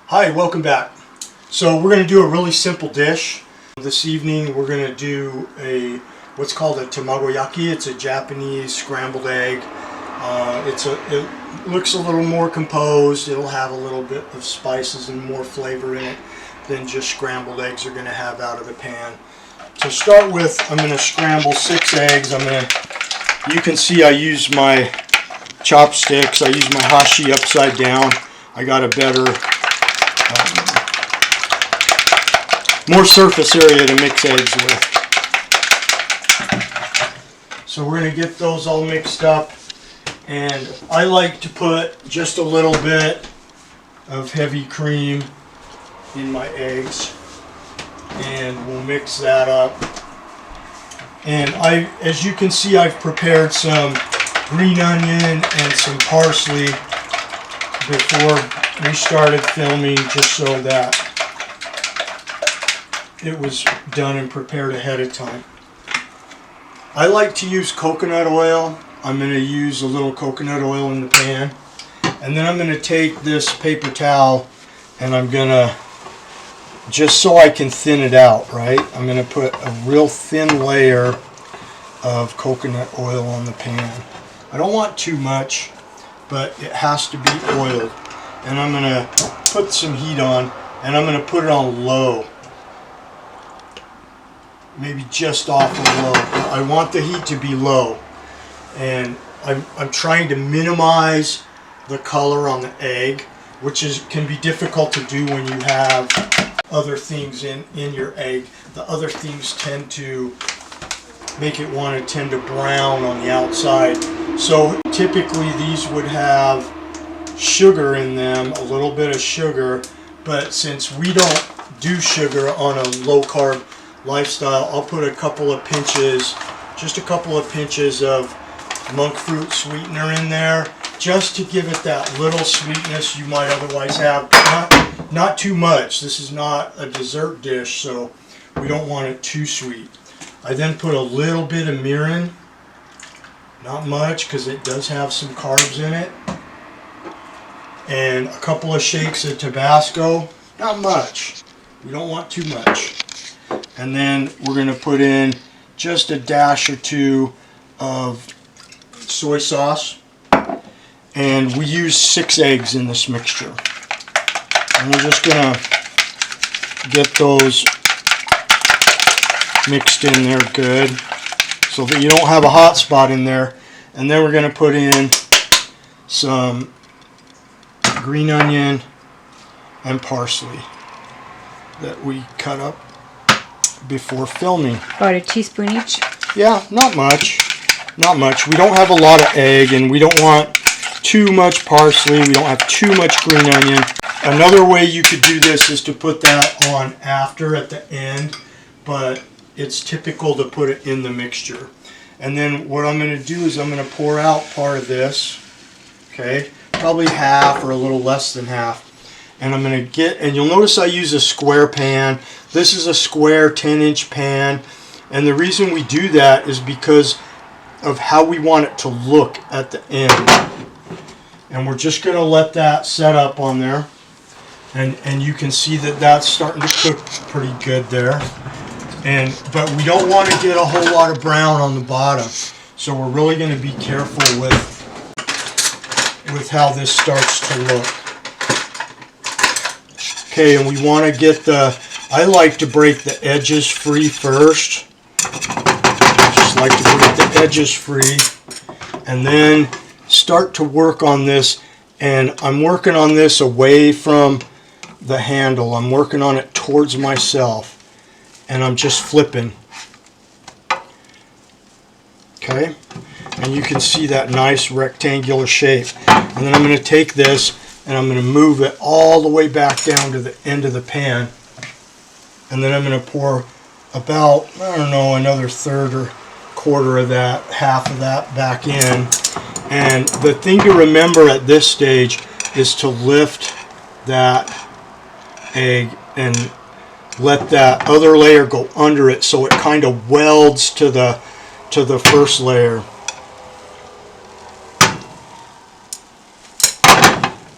Hi, welcome back. So we're going to do a really simple dish. This evening we're going to do what's called a Tamagoyaki. It's a Japanese scrambled egg. It looks a little more composed. It'll have a little bit of spices and more flavor in it than just scrambled eggs are going to have out of the pan. To start with, I'm going to scramble 6 eggs. You can see I use my chopsticks. I use my hashi upside down. I got a better more surface area to mix eggs with. So we're going to get those all mixed up, and I like to put just a little bit of heavy cream in my eggs, and we'll mix that up. And as you can see, I've prepared some green onion and some parsley before we started filming, just so that it was done and prepared ahead of time. I like to use coconut oil. I'm going to use a little coconut oil in the pan, and then I'm going to take this paper towel and I'm going to, just so I can thin it out, right? I'm going to put a real thin layer of coconut oil on the pan. I don't want too much, but it has to be oiled. And I'm going to put some heat on, and I'm going to put it on low. Maybe just off of low. I want the heat to be low. And I'm trying to minimize the color on the egg, which can be difficult to do when you have other things in your egg. The other things tend to make it tend to brown on the outside. So typically these would have sugar in them, a little bit of sugar, but since we don't do sugar on a low-carb lifestyle, I'll put just a couple of pinches of monk fruit sweetener in there, just to give it that little sweetness you might otherwise have. Not too much. This is not a dessert dish, so we don't want it too sweet. I then put a little bit of mirin, not much because it does have some carbs in it, and a couple of shakes of Tabasco, not much. We don't want too much. And then we're going to put in just a dash or two of soy sauce. And we use 6 eggs in this mixture. And we're just going to get those mixed in there good, so that you don't have a hot spot in there. And then we're going to put in some green onion and parsley that we cut up before filming. About a teaspoon each? Yeah, not much. Not much. We don't have a lot of egg, and we don't want too much parsley. We don't have too much green onion. Another way you could do this is to put that on after at the end, but it's typical to put it in the mixture. And then what I'm going to do is I'm going to pour out part of this, okay, probably half or a little less than half. And I'm going to and you'll notice I use a square pan. This is a square 10-inch pan. And the reason we do that is because of how we want it to look at the end. And we're just going to let that set up on there. And you can see that that's starting to cook pretty good there. But we don't want to get a whole lot of brown on the bottom. So we're really going to be careful with how this starts to look. Okay, and we want to get I like to break the edges free first. Just like to break the edges free. And then start to work on this. And I'm working on this away from the handle. I'm working on it towards myself. And I'm just flipping. Okay? And you can see that nice rectangular shape. And then I'm going to take this and I'm going to move it all the way back down to the end of the pan. And then I'm going to pour about, I don't know, another third or quarter of that, half of that back in. And the thing to remember at this stage is to lift that egg and let that other layer go under it so it kind of welds to the first layer.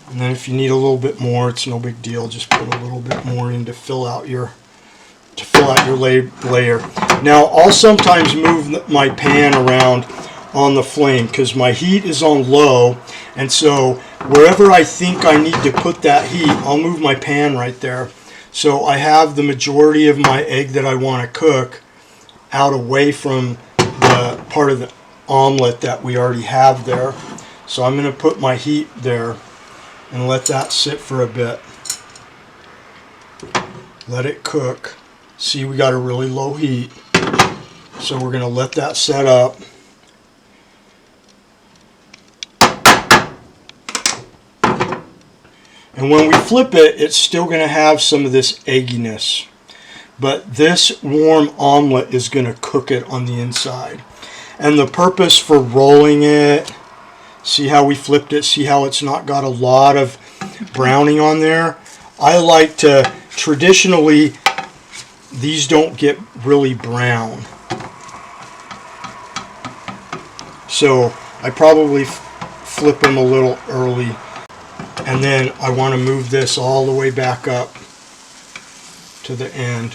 And then if you need a little bit more, it's no big deal. Just put a little bit more in to fill out your layer. Now I'll sometimes move my pan around on the flame because my heat is on low, and so wherever I think I need to put that heat, I'll move my pan right there. So I have the majority of my egg that I want to cook out away from the part of the omelet that we already have there. So I'm going to put my heat there and let that sit for a bit. Let it cook. See, we got a really low heat. So we're going to let that set up. And when we flip it, it's still going to have some of this egginess. But this warm omelet is going to cook it on the inside. And the purpose for rolling it, see how we flipped it, see how it's not got a lot of browning on there. I like to, traditionally, these don't get really brown. So I probably flip them a little early. And then I want to move this all the way back up to the end.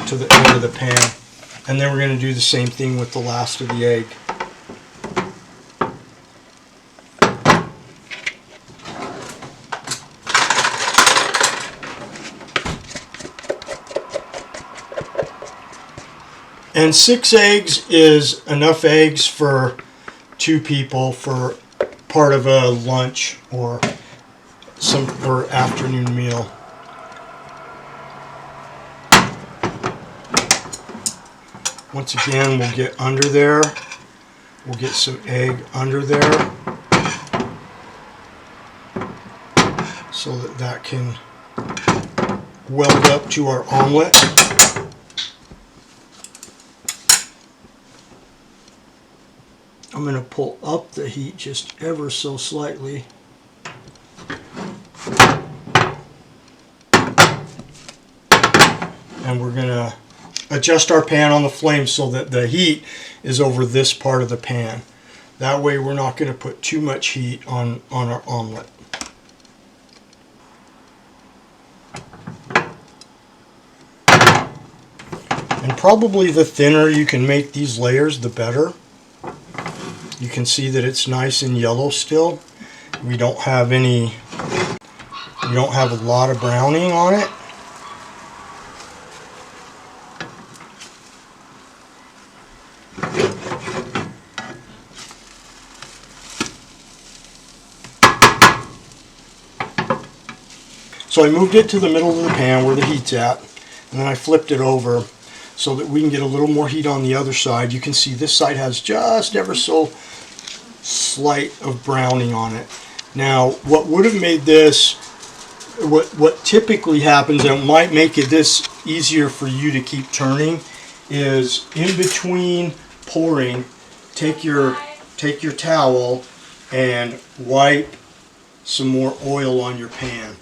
To the end of the pan. And then we're going to do the same thing with the last of the egg. And 6 eggs is enough eggs for 2 people for part of a lunch or afternoon meal. Once again, we'll get under there. We'll get some egg under there so that can weld up to our omelet. I'm going to pull up the heat just ever so slightly. And we're going to adjust our pan on the flame so that the heat is over this part of the pan. That way we're not going to put too much heat on our omelet. And probably the thinner you can make these layers, the better. You can see that it's nice and yellow still. We don't have a lot of browning on it. So I moved it to the middle of the pan where the heat's at, and then I flipped it over so that we can get a little more heat on the other side. You can see this side has just ever so slight of browning on it. Now, what would have made this, what typically happens, and it might make it this easier for you to keep turning, is in between pouring, take your towel and wipe some more oil on your pan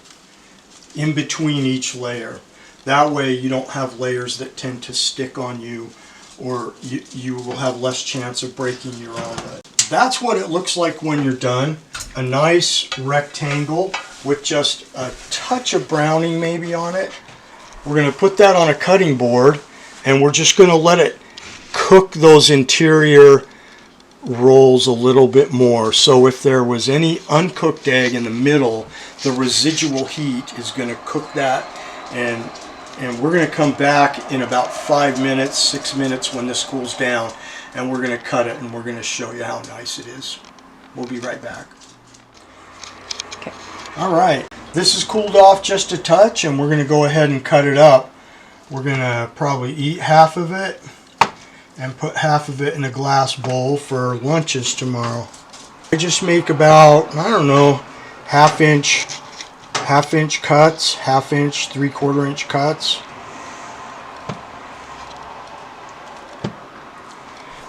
in between each layer. That way you don't have layers that tend to stick on you, or you will have less chance of breaking your omelet. That's what it looks like when you're done. A nice rectangle with just a touch of browning maybe on it. We're going to put that on a cutting board, and we're just going to let it cook those interior rolls a little bit more. So if there was any uncooked egg in the middle, the residual heat is going to cook that, and we're going to come back in about 5 minutes, 6 minutes when this cools down, and we're going to cut it and we're going to show you how nice it is. We'll be right back. Okay. All right, this is cooled off just a touch, and we're going to go ahead and cut it up. We're going to probably eat half of it and put half of it in a glass bowl for lunches tomorrow. I just make about, I don't know, half inch cuts, half inch, 3/4 inch cuts.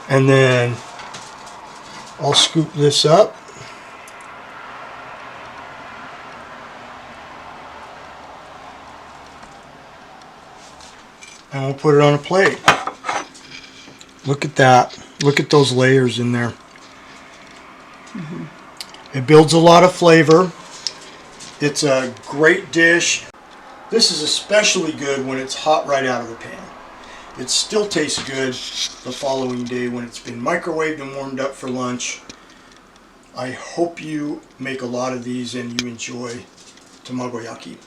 And then I'll scoop this up. And we'll put it on a plate. Look at that. Look at those layers in there. It builds a lot of flavor. It's a great dish. This is especially good when it's hot right out of the pan. It still tastes good the following day when it's been microwaved and warmed up for lunch. I hope you make a lot of these and you enjoy Tamagoyaki.